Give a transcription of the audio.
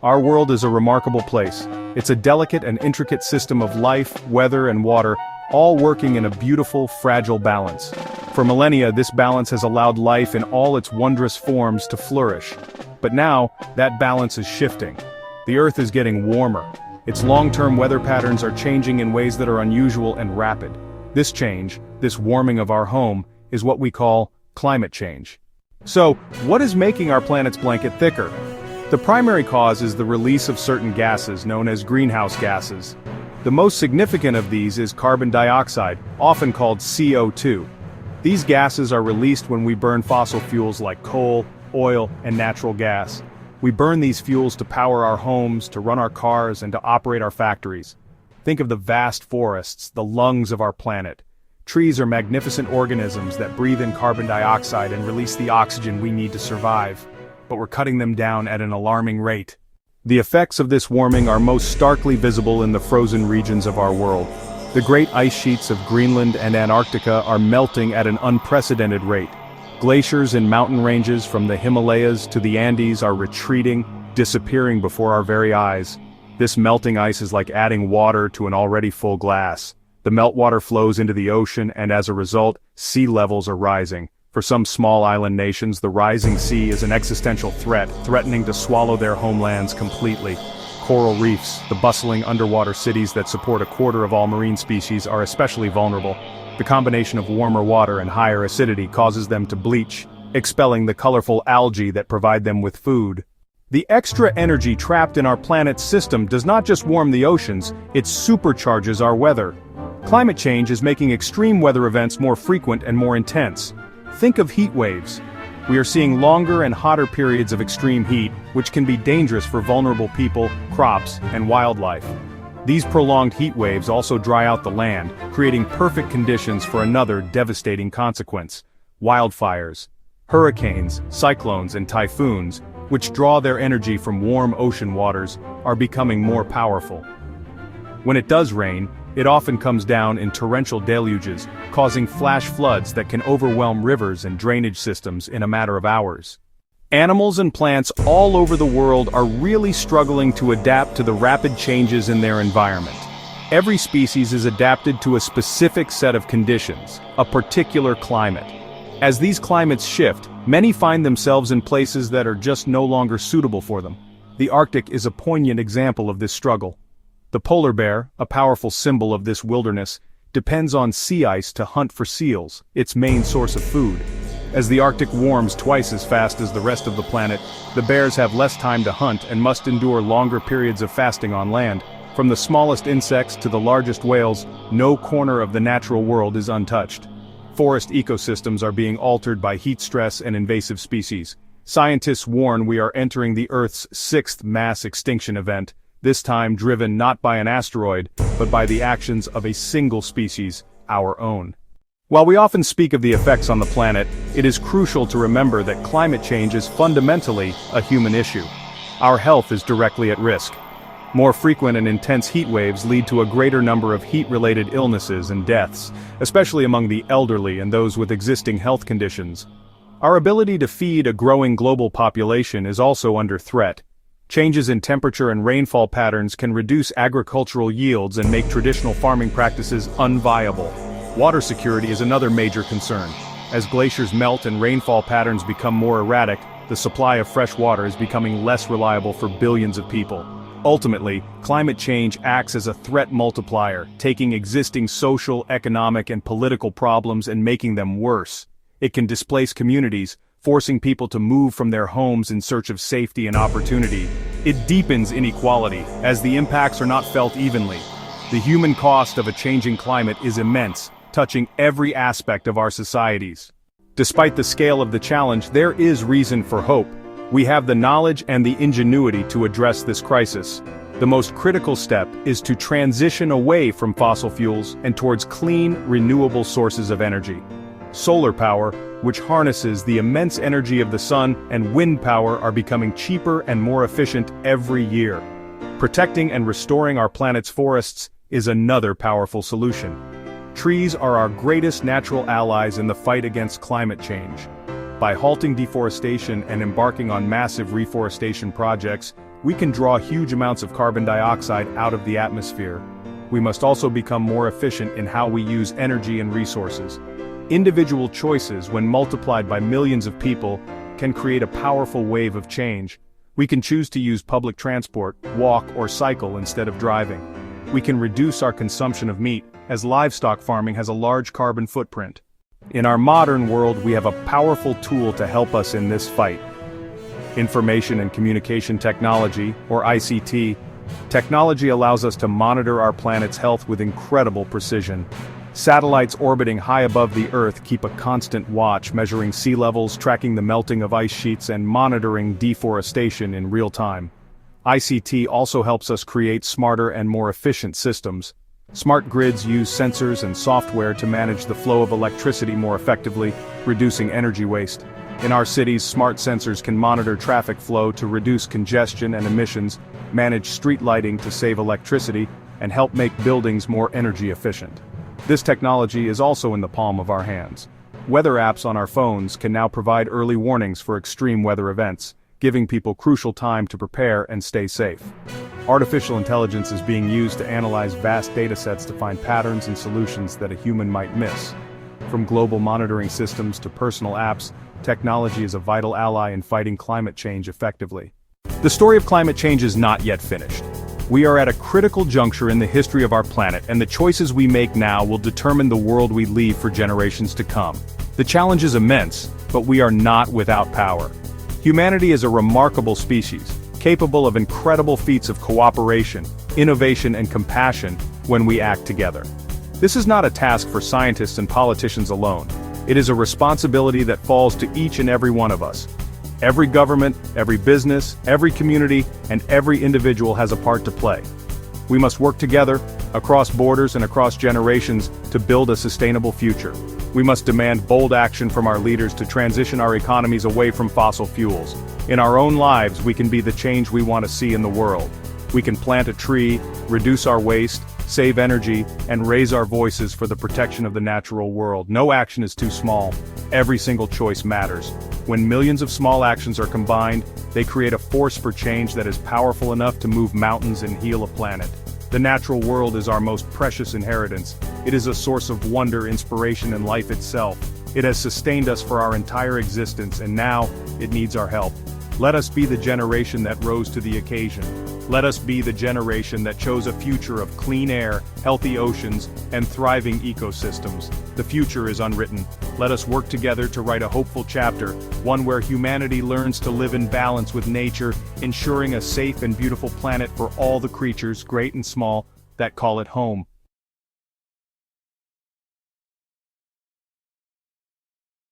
Our world is a remarkable place. It's a delicate and intricate system of life, weather, and water, all working in a beautiful, fragile balance. For millennia, this balance has allowed life in all its wondrous forms to flourish. But now, that balance is shifting. The Earth is getting warmer. Its long-term weather patterns are changing in ways that are unusual and rapid. This change, this warming of our home, is what we call climate change. So, what is making our planet's blanket thicker? The primary cause is the release of certain gases known as greenhouse gases. The most significant of these is carbon dioxide, often called CO2. These gases are released when we burn fossil fuels like coal, oil, and natural gas. We burn these fuels to power our homes, to run our cars, and to operate our factories. Think of the vast forests, the lungs of our planet. Trees are magnificent organisms that breathe in carbon dioxide and release the oxygen we need to survive. But we're cutting them down at an alarming rate. The effects of this warming are most starkly visible in the frozen regions of our world. The great ice sheets of Greenland and Antarctica are melting at an unprecedented rate. Glaciers in mountain ranges from the Himalayas to the Andes are retreating, disappearing before our very eyes. This melting ice is like adding water to an already full glass. The meltwater flows into the ocean, and as a result, sea levels are rising. For some small island nations, the rising sea is an existential threat, threatening to swallow their homelands completely. Coral reefs, the bustling underwater cities that support a quarter of all marine species, are especially vulnerable. The combination of warmer water and higher acidity causes them to bleach, expelling the colorful algae that provide them with food. The extra energy trapped in our planet's system does not just warm the oceans, it supercharges our weather. Climate change is making extreme weather events more frequent and more intense. Think of heat waves. We are seeing longer and hotter periods of extreme heat, which can be dangerous for vulnerable people, crops, and wildlife. These prolonged heat waves also dry out the land, creating perfect conditions for another devastating consequence: wildfires. Hurricanes, cyclones, and typhoons, which draw their energy from warm ocean waters, are becoming more powerful. When it does rain, it often comes down in torrential deluges, causing flash floods that can overwhelm rivers and drainage systems in a matter of hours. Animals and plants all over the world are really struggling to adapt to the rapid changes in their environment. Every species is adapted to a specific set of conditions, a particular climate. As these climates shift, many find themselves in places that are just no longer suitable for them. The Arctic is a poignant example of this struggle. The polar bear, a powerful symbol of this wilderness, depends on sea ice to hunt for seals, its main source of food. As the Arctic warms twice as fast as the rest of the planet, the bears have less time to hunt and must endure longer periods of fasting on land. From the smallest insects to the largest whales, no corner of the natural world is untouched. Forest ecosystems are being altered by heat stress and invasive species. Scientists warn we are entering the Earth's sixth mass extinction event, this time driven not by an asteroid, but by the actions of a single species, our own. While we often speak of the effects on the planet, it is crucial to remember that climate change is fundamentally a human issue. Our health is directly at risk. More frequent and intense heat waves lead to a greater number of heat-related illnesses and deaths, especially among the elderly and those with existing health conditions. Our ability to feed a growing global population is also under threat. Changes in temperature and rainfall patterns can reduce agricultural yields and make traditional farming practices unviable. Water security is another major concern. As glaciers melt and rainfall patterns become more erratic, the supply of fresh water is becoming less reliable for billions of people. Ultimately, climate change acts as a threat multiplier, taking existing social, economic, and political problems and making them worse. It can displace communities, forcing people to move from their homes in search of safety and opportunity. It deepens inequality, as the impacts are not felt evenly. The human cost of a changing climate is immense, touching every aspect of our societies. Despite the scale of the challenge, there is reason for hope. We have the knowledge and the ingenuity to address this crisis. The most critical step is to transition away from fossil fuels and towards clean, renewable sources of energy. Solar power, which harnesses the immense energy of the sun, and wind power are becoming cheaper and more efficient every year. Protecting and restoring our planet's forests is another powerful solution. Trees are our greatest natural allies in the fight against climate change. By halting deforestation and embarking on massive reforestation projects, We can draw huge amounts of carbon dioxide out of the atmosphere. We must also become more efficient in how we use energy and resources. Individual choices, when multiplied by millions of people, can create a powerful wave of change. We can choose to use public transport, walk, or cycle instead of driving. We can reduce our consumption of meat, as livestock farming has a large carbon footprint. In our modern world, we have a powerful tool to help us in this fight. Information and Communication Technology, or ICT. Technology allows us to monitor our planet's health with incredible precision. Satellites orbiting high above the Earth keep a constant watch, measuring sea levels, tracking the melting of ice sheets, and monitoring deforestation in real time. ICT also helps us create smarter and more efficient systems. Smart grids use sensors and software to manage the flow of electricity more effectively, reducing energy waste. In our cities, smart sensors can monitor traffic flow to reduce congestion and emissions, manage street lighting to save electricity, and help make buildings more energy efficient. This technology is also in the palm of our hands. Weather apps on our phones can now provide early warnings for extreme weather events, giving people crucial time to prepare and stay safe. Artificial intelligence is being used to analyze vast datasets to find patterns and solutions that a human might miss. From global monitoring systems to personal apps, technology is a vital ally in fighting climate change effectively. The story of climate change is not yet finished. We are at a critical juncture in the history of our planet, and the choices we make now will determine the world we leave for generations to come. The challenge is immense, but we are not without power. Humanity is a remarkable species, capable of incredible feats of cooperation, innovation, and compassion when we act together. This is not a task for scientists and politicians alone. It is a responsibility that falls to each and every one of us. Every government, every business, every community, and every individual has a part to play. We must work together, across borders and across generations, to build a sustainable future. We must demand bold action from our leaders to transition our economies away from fossil fuels. In our own lives, we can be the change we want to see in the world. We can plant a tree, reduce our waste, save energy, and raise our voices for the protection of the natural world. No action is too small. Every single choice matters. When millions of small actions are combined, they create a force for change that is powerful enough to move mountains and heal a planet. The natural world is our most precious inheritance. It is a source of wonder, inspiration, and life itself. It has sustained us for our entire existence, and now, it needs our help. Let us be the generation that rose to the occasion. Let us be the generation that chose a future of clean air, healthy oceans, and thriving ecosystems. The future is unwritten. Let us work together to write a hopeful chapter, one where humanity learns to live in balance with nature, ensuring a safe and beautiful planet for all the creatures, great and small, that call it home.